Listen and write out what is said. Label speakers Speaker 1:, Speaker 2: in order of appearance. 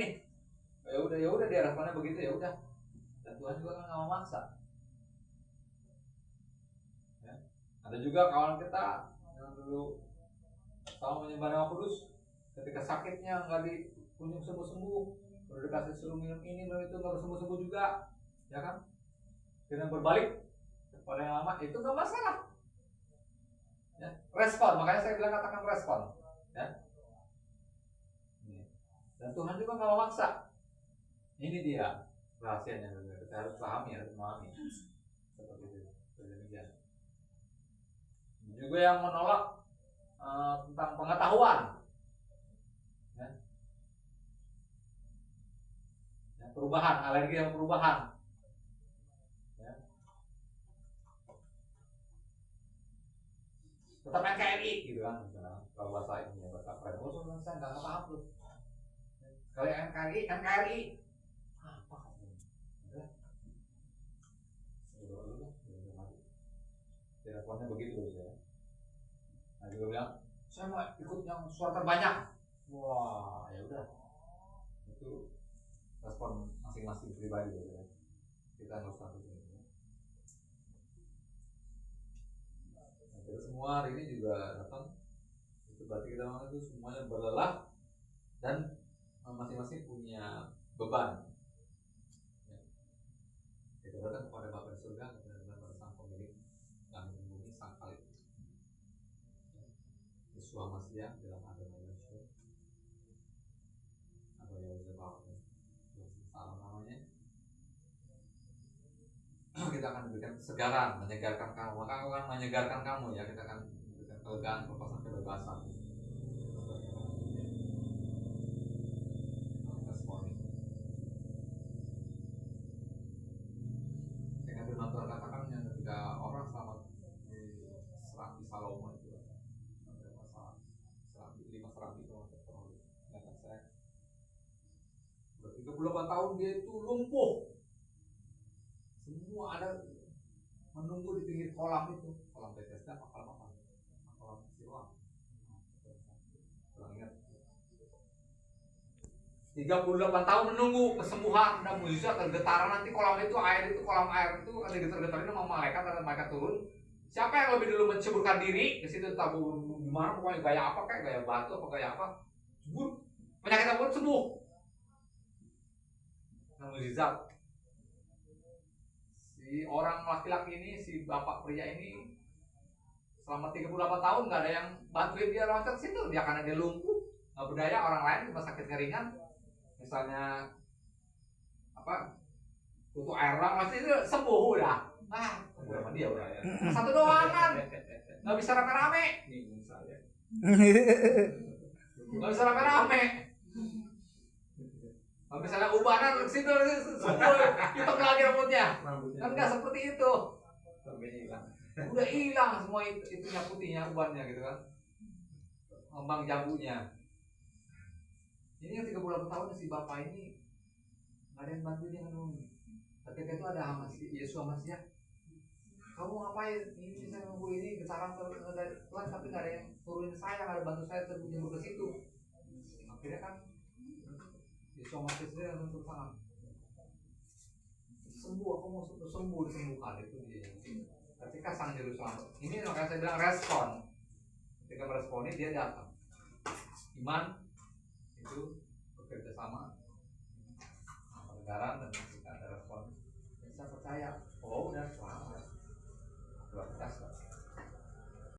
Speaker 1: nih. Ya udah dia responnya begitu, ya udah. Dan Tuhan juga kan nggak mau maksa. Ya. Ada juga kawan kita yang dulu sama menyembah Nama Kudus, ketika sakitnya nggak dikunjung sembuh-sembuh, udah dikasih suruh minum ini minum itu nggak sembuh-sembuh juga, ya kan? Dengan berbalik kepada yang lama itu nggak masalah. Ya. Respon, makanya saya bilang katakan respon. Ya. Dan Tuhan juga nggak memaksa. Ini dia rahasianya, kita harus pahami, harus memahami. Seperti itu. Demikian. Juga yang menolak tentang pengetahuan, ya. Ya, perubahan, alergi yang perubahan. Ya. Tetap NKRI gitu kan, misalnya kalau bahasa ini ya bahasa keren. Oh, saya nggak paham tuh. Kalau NKRI apa kamu? Ya. Teleponnya begitu ya. Nah juga bilang, saya mau ikut yang suara terbanyak. Wah, ya udah. Itu respon masing-masing pribadi ya. Kita harus tahu ini. Nah, kita semua hari ini juga datang. Itu berarti kita itu semuanya berlelah dan masing-masing punya beban. Ya. Kita datang kepada Bapa di surga, kita datang kepada Sang Pemilik langit dan bumi, Sang Khalik. Yeshua Mashiach dalam agama Yeshua. Atau Yahweh salah namanya. Kita akan memberikan kesegaran, menyegarkan kamu. Maka aku akan menyegarkan kamu ya. Kita akan memberikan kelegaan, kelepasan, kebebasan. Dengan firman Tuhan katakan yang ketika orang selamat di Serambi Salomo itu berapa Serambi 5 Serambi kalau kata saya ber 38 tahun dia itu lumpuh. Semua ada menunggu di pinggir kolam itu, kolam Bethesda apa kolam apa? Kolam Siloam. Kurang ingat. 38 tahun menunggu kesembuhan dan mujizat dan getaran nanti kolam itu air itu ada getar-getarin sama malaikat dan malaikat turun. Siapa yang lebih dulu menceburkan diri di situ tabu gimana pokoknya gaya apa kayak gaya batu apa gaya apa cebur penyakit apapun sembuh. Nah, mujizat. Si orang laki-laki ini, si bapak pria ini selama 38 tahun nggak ada yang bantuin dia loncat situ, dia karena dia lumpuh, nggak berdaya, orang lain cuma sakit ringan, misalnya apa, butuh air lang, itu sembuh udah. Nah, sembuh sama dia udah ya. Satu doang kan, nggak bisa rame-rame. Nggak bisa rame-rame. Kalau misalnya ubanan ke situ sembuh, hitam lagi rambutnya. Kan nggak seperti itu. Udah hilang semua itunya putihnya ubannya gitu kan, kembang jambunya. Ini yang 38 tahun si bapak ini nggak ada yang bantuin dia kan. Ketika itu ada Yesus Mashiach, kamu ngapain? Ini saya nunggu ini getaran Tuhan tapi nggak ada yang turunin saya, nggak ada bantu saya terjun ke situ. Akhirnya kan Yesus Mashiach sendiri yang nuntut tangan. Sembuh, aku mau sembuh, disembuhkan itu dia. Ketika sang juru selamat, ini makanya saya bilang respon. Ketika meresponi dia datang. Iman itu bekerja sama, kebenaran dan kita ada respon. Saya percaya